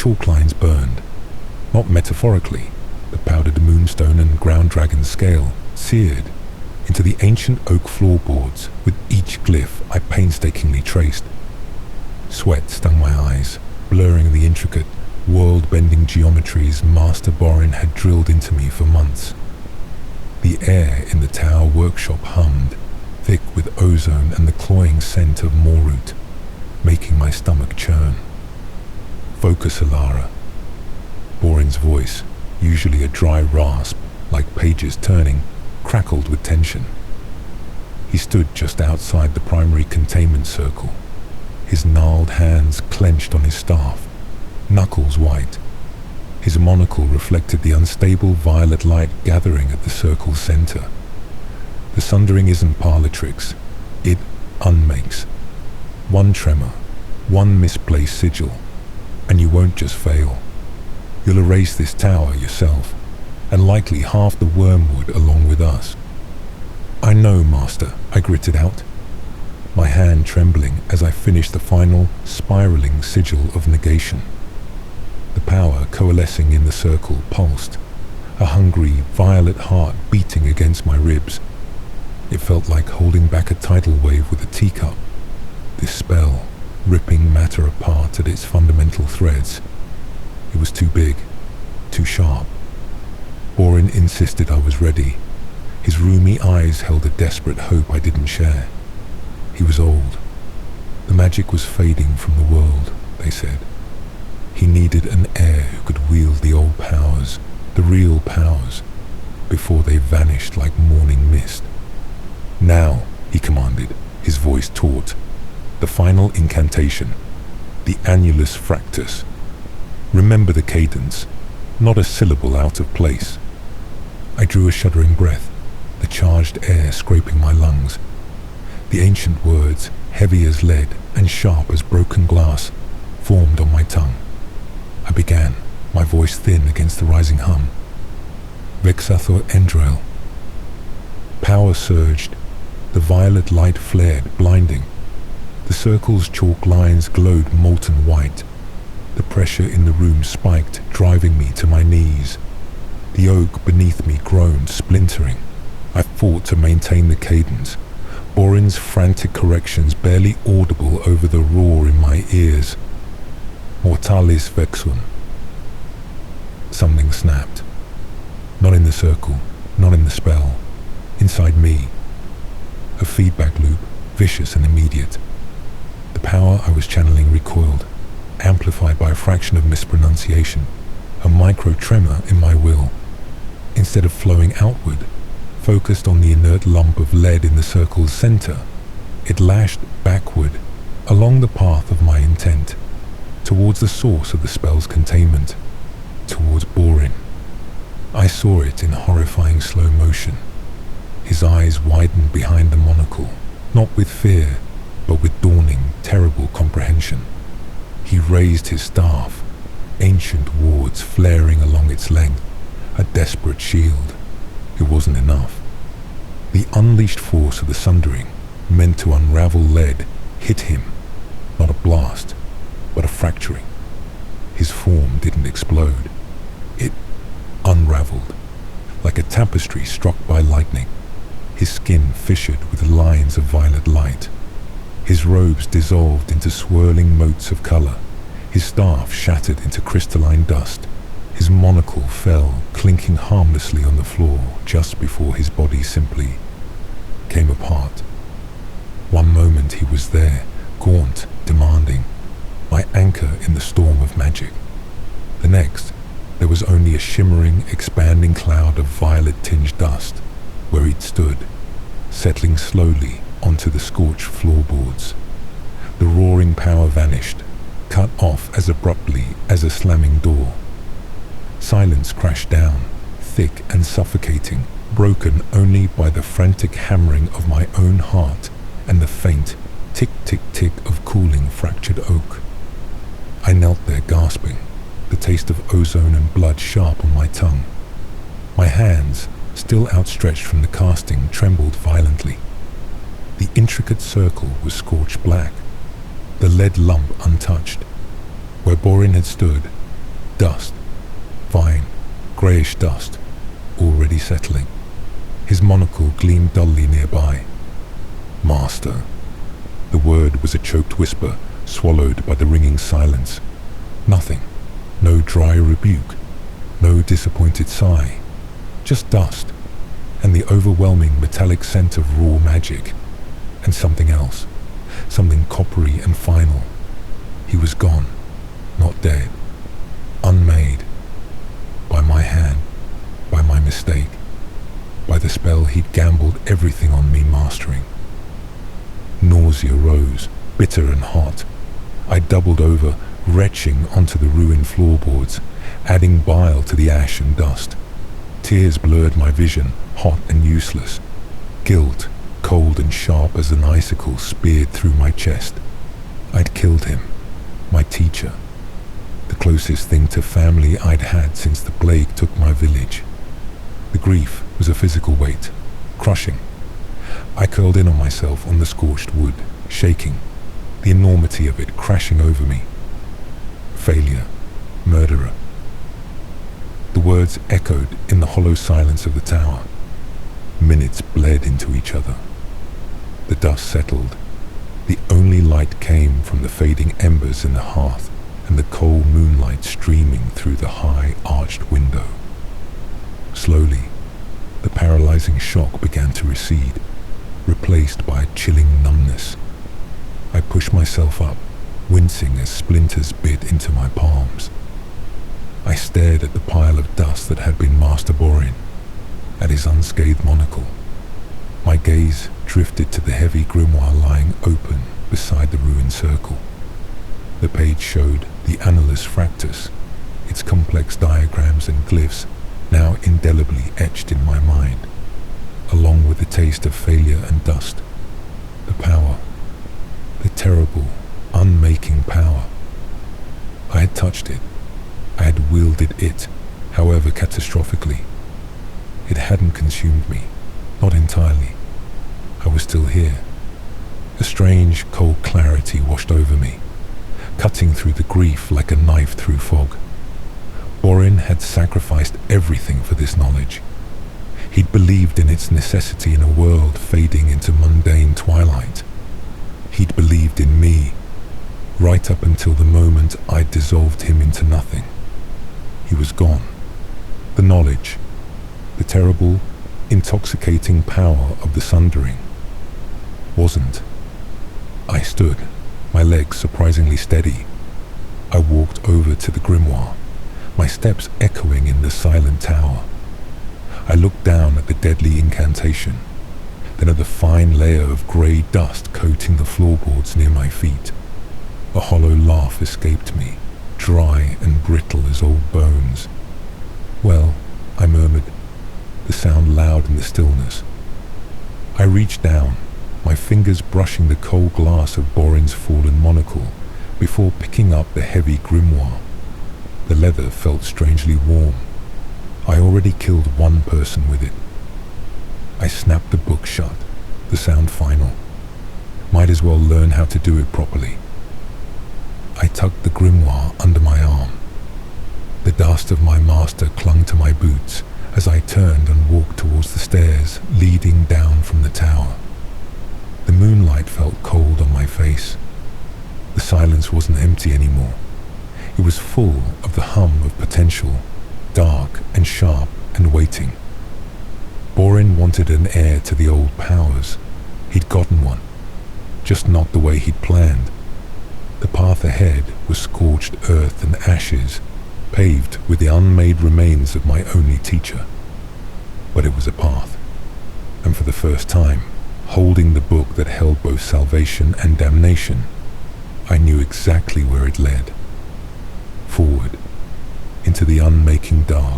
chalk lines burned. Not metaphorically, the powdered moonstone and ground dragon scale seared into the ancient oak floorboards with each glyph I painstakingly traced. Sweat stung my eyes, blurring the intricate, world-bending geometries Master Borin had drilled into me for months. The air in the tower workshop hummed, thick with ozone and the cloying scent of moorroot, making my stomach churn. "Focus, Alara." Borin's voice, usually a dry rasp, like pages turning, crackled with tension. He stood just outside the primary containment circle, his gnarled hands clenched on his staff, knuckles white. His monocle reflected the unstable violet light gathering at the circle's center. The sundering isn't parlor tricks, it unmakes. One tremor, one misplaced sigil, and you won't just fail. You'll erase this tower yourself, and likely half the wormwood along with us. "I know, Master," I gritted out, my hand trembling as I finished the final, spiraling sigil of negation. The power coalescing in the circle pulsed, a hungry, violet heart beating against my ribs. It felt like holding back a tidal wave with a teacup, this spell ripping matter apart at its fundamental threads. It was too big, too sharp. Borin insisted I was ready. His rheumy eyes held a desperate hope I didn't share. He was old. The magic was fading from the world, they said. He needed an heir who could wield the old powers, the real powers, before they vanished like morning mist. "Now," he commanded, his voice taut. "The final incantation, the annulus fractus. Remember the cadence, not a syllable out of place." I drew a shuddering breath, the charged air scraping my lungs. The ancient words, heavy as lead and sharp as broken glass, formed on my tongue. I began, my voice thin against the rising hum. "Vexathor Endrail." Power surged, the violet light flared, blinding. The circle's chalk lines glowed molten white. The pressure in the room spiked, driving me to my knees. The oak beneath me groaned, splintering. I fought to maintain the cadence, Borin's frantic corrections barely audible over the roar in my ears. "Mortalis vexun." Something snapped. Not in the circle, not in the spell. Inside me. A feedback loop, vicious and immediate. The power I was channeling recoiled, amplified by a fraction of mispronunciation, a micro-tremor in my will. Instead of flowing outward, focused on the inert lump of lead in the circle's center, it lashed backward, along the path of my intent, towards the source of the spell's containment, towards Borin. I saw it in horrifying slow motion. His eyes widened behind the monocle, not with fear, but with dawning, terrible comprehension. He raised his staff, ancient wards flaring along its length, a desperate shield. It wasn't enough. The unleashed force of the sundering, meant to unravel lead, hit him, not a blast, but a fracturing. His form didn't explode. It unraveled, like a tapestry struck by lightning. His skin fissured with lines of violet light. His robes dissolved into swirling motes of color. His staff shattered into crystalline dust. His monocle fell, clinking harmlessly on the floor just before his body simply came apart. One moment he was there, gaunt, demanding, my anchor in the storm of magic. The next, there was only a shimmering, expanding cloud of violet-tinged dust, where he'd stood, settling slowly onto the scorched floorboards. The roaring power vanished, cut off as abruptly as a slamming door. Silence crashed down, thick and suffocating, broken only by the frantic hammering of my own heart and the faint tick-tick-tick of cooling fractured oak. I knelt there gasping, the taste of ozone and blood sharp on my tongue. My hands, still outstretched from the casting, trembled violently. The intricate circle was scorched black, the lead lump untouched. Where Borin had stood, Dust. Fine, greyish dust, already settling. His monocle gleamed dully nearby. Master. The word was a choked whisper, swallowed by the ringing silence. Nothing. No dry rebuke. No disappointed sigh. Just dust, and the overwhelming metallic scent of raw magic. And something else. Something coppery and final. He was gone. Not dead. Unmade. By my hand. By my mistake. By the spell he'd gambled everything on me mastering. Nausea rose, bitter and hot. I doubled over, retching onto the ruined floorboards, adding bile to the ash and dust. Tears blurred my vision, hot and useless. Guilt, cold and sharp as an icicle, speared through my chest. I'd killed him, my teacher. The closest thing to family I'd had since the plague took my village. The grief was a physical weight, crushing. I curled in on myself on the scorched wood, shaking, the enormity of it crashing over me. Failure, murderer. The words echoed in the hollow silence of the tower. Minutes bled into each other. The dust settled. The only light came from the fading embers in the hearth and the cold moonlight streaming through the high arched window. Slowly, the paralyzing shock began to recede, replaced by a chilling numbness. I pushed myself up, wincing as splinters bit into my palms. I stared at the pile of dust that had been Master Borin, at his unscathed monocle. My gaze drifted to the heavy grimoire lying open beside the ruined circle. The page showed the Annalus Fractus, its complex diagrams and glyphs now indelibly etched in my mind, along with the taste of failure and dust. The power, the terrible, unmaking power. I had touched it. I had wielded it, however catastrophically. It hadn't consumed me, not entirely. I was still here. A strange, cold clarity washed over me, cutting through the grief like a knife through fog. Borin had sacrificed everything for this knowledge. He'd believed in its necessity in a world fading into mundane twilight. He'd believed in me, right up until the moment I'd dissolved him into nothing. He was gone. The knowledge, the terrible, intoxicating power of the sundering, wasn't. I stood, my legs surprisingly steady. I walked over to the grimoire, my steps echoing in the silent tower. I looked down at the deadly incantation, then at the fine layer of grey dust coating the floorboards near my feet. A hollow laugh escaped me, dry and brittle as old bones. Well, I murmured, the sound loud in the stillness. I reached down, my fingers brushing the cold glass of Borin's fallen monocle before picking up the heavy grimoire. The leather felt strangely warm. I already killed one person with it. I snapped the book shut, the sound final. Might as well learn how to do it properly. I tucked the grimoire under my arm. The dust of my master clung to my boots as I turned and walked towards the stairs leading down from the tower. The moonlight felt cold on my face. The silence wasn't empty anymore. It was full of the hum of potential, dark and sharp and waiting. Borin wanted an heir to the old powers. He'd gotten one, just not the way he'd planned. The path ahead was scorched earth and ashes, paved with the unmade remains of my only teacher. But it was a path, and for the first time, holding the book that held both salvation and damnation, I knew exactly where it led. Forward, into the unmaking dark.